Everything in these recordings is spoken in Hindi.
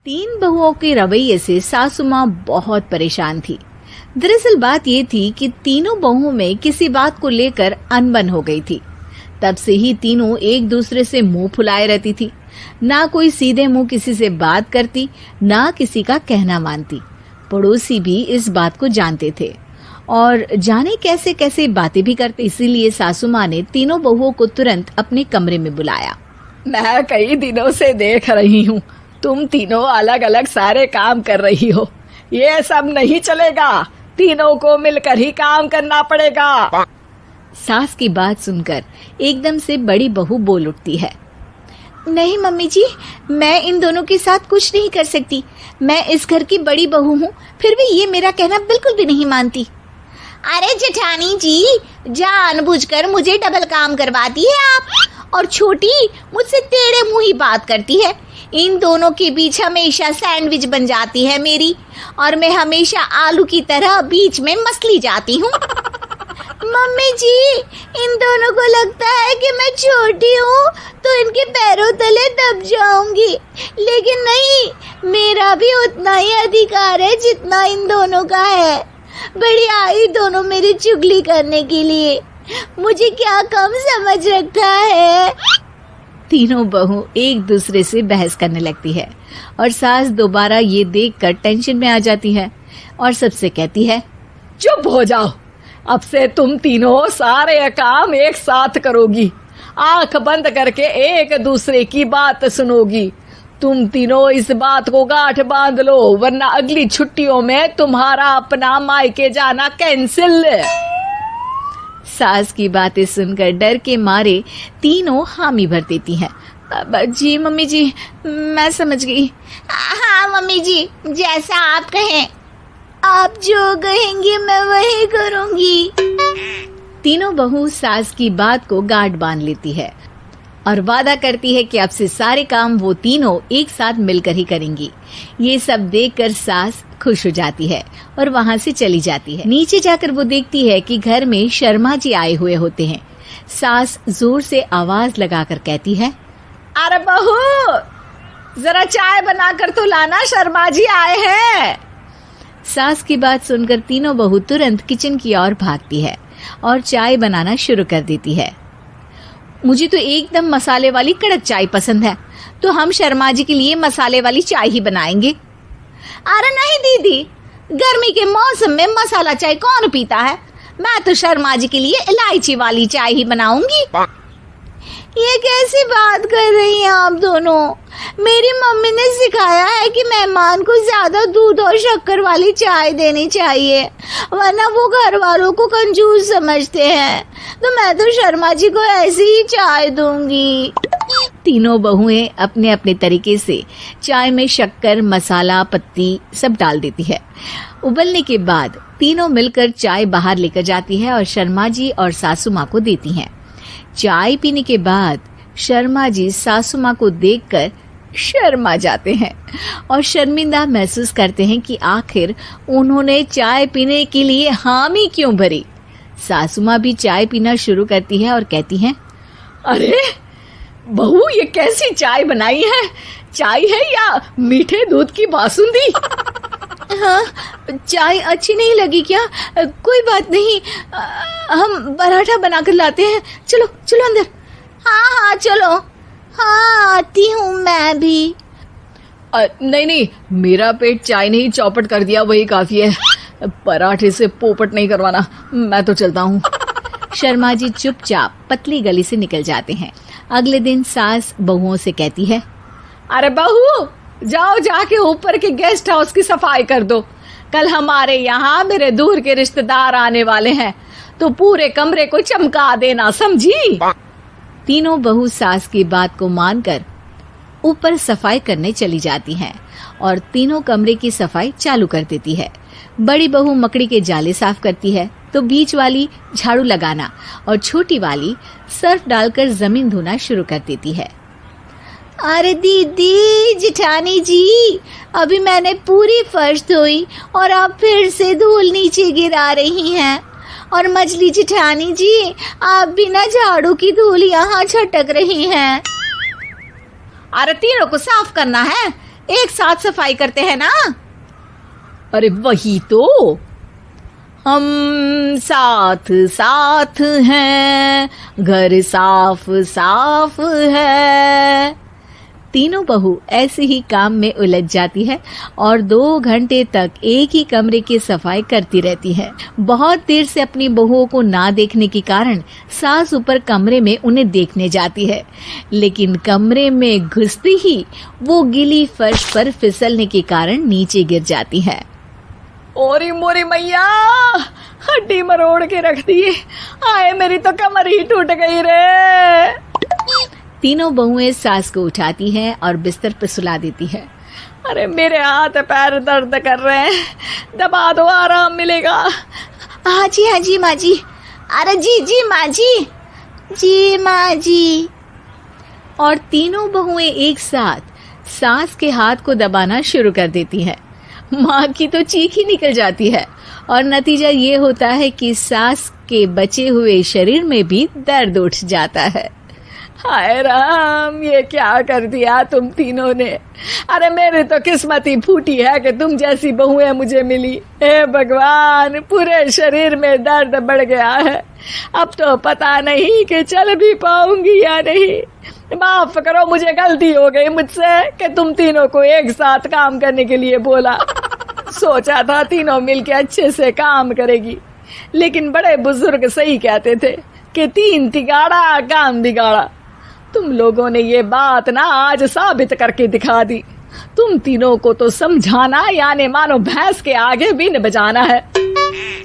तीन बहुओं के रवैये से सासू माँ बहुत परेशान थी। दरअसल बात ये थी कि तीनों बहुओं में किसी बात को लेकर अनबन हो गई थी। तब से ही तीनों एक दूसरे से मुंह फुलाए रहती थी। ना कोई सीधे मुंह किसी से बात करती, ना किसी का कहना मानती। पड़ोसी भी इस बात को जानते थे और जाने कैसे कैसे बातें भी करते। इसीलिए सासू माँ ने तीनों बहुओं को तुरंत अपने कमरे में बुलाया। मैं कई दिनों से देख रही हूँ, तुम तीनों अलग अलग सारे काम कर रही हो। ये सब नहीं चलेगा, तीनों को मिलकर ही काम करना पड़ेगा। सास की बात सुनकर एकदम से बड़ी बहू बोल उठती है। नहीं मम्मी जी, मैं इन दोनों के साथ कुछ नहीं कर सकती। मैं इस घर की बड़ी बहू हूँ, फिर भी ये मेरा कहना बिल्कुल भी नहीं मानती। अरे जेठानी जी, जानबूझकर मुझे डबल काम करवाती है आप। और छोटी मुझसे टेढ़े मुंह ही बात करती है। इन दोनों के बीच हमेशा सैंडविच बन जाती है मेरी, और मैं हमेशा आलू की तरह बीच में मसली जाती हूँ। मम्मी जी, इन दोनों को लगता है कि मैं छोटी हूँ तो इनके पैरों तले दब जाऊंगी, लेकिन नहीं, मेरा भी उतना ही अधिकार है जितना इन दोनों का है। बढ़िया आई दोनों मेरी चुगली करने के लिए, मुझे क्या कम समझ रखा है। तीनों बहू एक दूसरे से बहस करने लगती है और सास दोबारा ये देखकर टेंशन में आ जाती है और सबसे कहती है, चुप हो जाओ, अब से तुम तीनों सारे काम एक साथ करोगी। आंख बंद करके एक दूसरे की बात सुनोगी। तुम तीनों इस बात को गांठ बांध लो, वरना अगली छुट्टियों में तुम्हारा अपना मायके जाना कैंसिल। सास की बातें सुनकर डर के मारे तीनों हामी भर देती हैं। जी मम्मी जी, मैं समझ गई। हाँ मम्मी जी, जैसा आप कहें। आप जो कहेंगी मैं वही करूंगी। तीनों बहू सास की बात को गांठ बांध लेती है और वादा करती है कि अब से सारे काम वो तीनों एक साथ मिलकर ही करेंगी। ये सब देखकर सास खुश हो जाती है और वहाँ से चली जाती है। नीचे जाकर वो देखती है कि घर में शर्मा जी आए हुए होते हैं। सास जोर से आवाज लगाकर कहती है, अरे बहू, जरा चाय बनाकर तो लाना, शर्मा जी आए हैं। सास की बात सुनकर तीनों बहू तुरंत किचन की ओर भागती है और चाय बनाना शुरू कर देती है। मुझे तो एकदम मसाले वाली कड़क चाय पसंद है, तो हम शर्मा जी के लिए मसाले वाली चाय ही बनाएंगे। अरे नहीं दीदी, गर्मी के मौसम में मसाला चाय कौन पीता है? मैं तो शर्मा जी के लिए इलायची वाली चाय ही बनाऊंगी। ये कैसी बात कर रही हैं आप दोनों? मेरी मम्मी ने सिखाया है कि मेहमान को ज्यादा दूध और शक्कर वाली चाय देनी चाहिए, वरना वो घर वालों को कंजूस समझते हैं। तो मैं तो शर्मा जी को ऐसी ही चाय दूंगी। तीनों बहुएं अपने अपने तरीके से चाय में शक्कर, मसाला, पत्ती सब डाल देती है। उबलने के बाद तीनों मिलकर चाय बाहर लेकर जाती है और शर्मा जी और सासू माँ को देती हैं। चाय पीने के बाद शर्मा जी सासू माँ को देखकर शर्मा जाते हैं और शर्मिंदा महसूस करते हैं कि आखिर उन्होंने चाय पीने के लिए हामी क्यों भरी। सासू माँ भी चाय पीना शुरू करती है और कहती हैं, अरे बहू, ये कैसी चाय बनाई है? चाय है या मीठे दूध की बासुंदी? हाँ, चाय अच्छी नहीं लगी क्या? कोई बात नहीं, हम पराठा बनाकर लाते हैं। चलो चलो अंदर। हाँ चलो। हाँ, आती हूँ मैं भी। नहीं नहीं, मेरा पेट चाय ने ही चौपट कर दिया, वही काफी है। पराठे से पोपट नहीं करवाना, मैं तो चलता हूँ। शर्मा जी चुपचाप पतली गली से निकल जाते हैं। अगले दिन सास बहुओं से कहती है, अरे बहू, जाओ जाके ऊपर के गेस्ट हाउस की सफाई कर दो। कल हमारे यहाँ मेरे दूर के रिश्तेदार आने वाले हैं, तो पूरे कमरे को चमका देना, समझी? तीनों बहू सास की बात को मानकर ऊपर सफाई करने चली जाती हैं और तीनों कमरे की सफाई चालू कर देती है। बड़ी बहू मकड़ी के जाले साफ करती है, तो बीच वाली झाड़ू लगाना और छोटी वाली सर्फ डालकर जमीन धोना शुरू कर देती है। अरे दीदी, जेठानी जी, अभी मैंने पूरी फर्श धोई और आप फिर से धूल नीचे गिरा रही हैं। और मछली जेठानी जी, आप बिना झाड़ू की धूल यहाँ छटक रही हैं। अरे तीनों को साफ करना है, एक साथ सफाई करते हैं ना। अरे वही तो, हम साथ साथ हैं, घर साफ साफ है। तीनों बहू ऐसे ही काम में उलझ जाती है और 2 घंटे तक एक ही कमरे की सफाई करती रहती है। बहुत देर से अपनी बहुओं को ना देखने के कारण सास ऊपर कमरे में उन्हें देखने जाती है, लेकिन कमरे में घुसते ही वो गीली फर्श पर फिसलने के कारण नीचे गिर जाती है। ओरी मोरी मैया, हड्डी मरोड़ के रख दी। आए मेरी तो कमर ही टूट गई रे। तीनों बहुएं सास को उठाती हैं और बिस्तर पर सुला देती है। अरे मेरे हाथ पैर दर्द कर रहे हैं, दबा दो, आराम मिलेगा। हाँ जी माँ जी। अरे जी माँ जी माँ जी। और तीनों बहुएं एक साथ सास के हाथ को दबाना शुरू कर देती हैं। माँ की तो चीख ही निकल जाती है और नतीजा ये होता है कि सास के बचे हुए शरीर में भी दर्द उठ जाता है। हाय राम, ये क्या कर दिया तुम तीनों ने। अरे मेरी तो किस्मत ही फूटी है कि तुम जैसी बहुएं मुझे मिली। हे भगवान, पूरे शरीर में दर्द बढ़ गया है। अब तो पता नहीं कि चल भी पाऊंगी या नहीं। माफ करो, मुझे गलती हो गई मुझसे कि तुम तीनों को एक साथ काम करने के लिए बोला। सोचा था तीनों मिलके अच्छे से काम करेगी, लेकिन बड़े बुजुर्ग सही कहते थे कि 3 तिगाड़ा काम बिगाड़ा। तुम लोगों ने ये बात ना आज साबित करके दिखा दी। तुम तीनों को तो समझाना यानी मानो भैंस के आगे बीन बजाना है।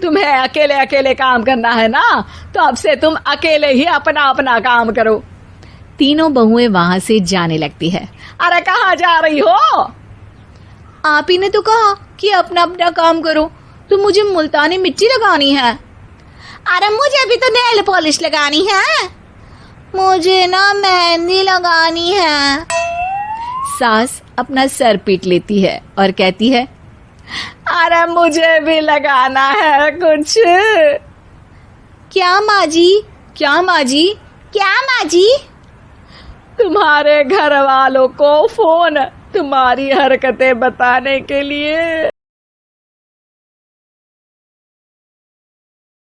तुम्हें अकेले अकेले काम करना है ना, तो अब से तुम अकेले ही अपना अपना काम करो। तीनों बहुएं वहां से जाने लगती है। अरे कहाँ जा रही हो? आप ही ने तो कहा कि अपना अपना काम करो, तो मुझे मुल्तानी मिट्टी लगानी है। अरे मुझे भी तो नेल पॉलिश लगानी है। मुझे ना मेहंदी लगानी है। सास अपना सर पीट लेती है और कहती है, अरे मुझे भी लगाना है कुछ। क्या माँ जी? क्या माँ जी? क्या माँ जी? तुम्हारे घर वालों को फोन तुम्हारी हरकतें बताने के लिए।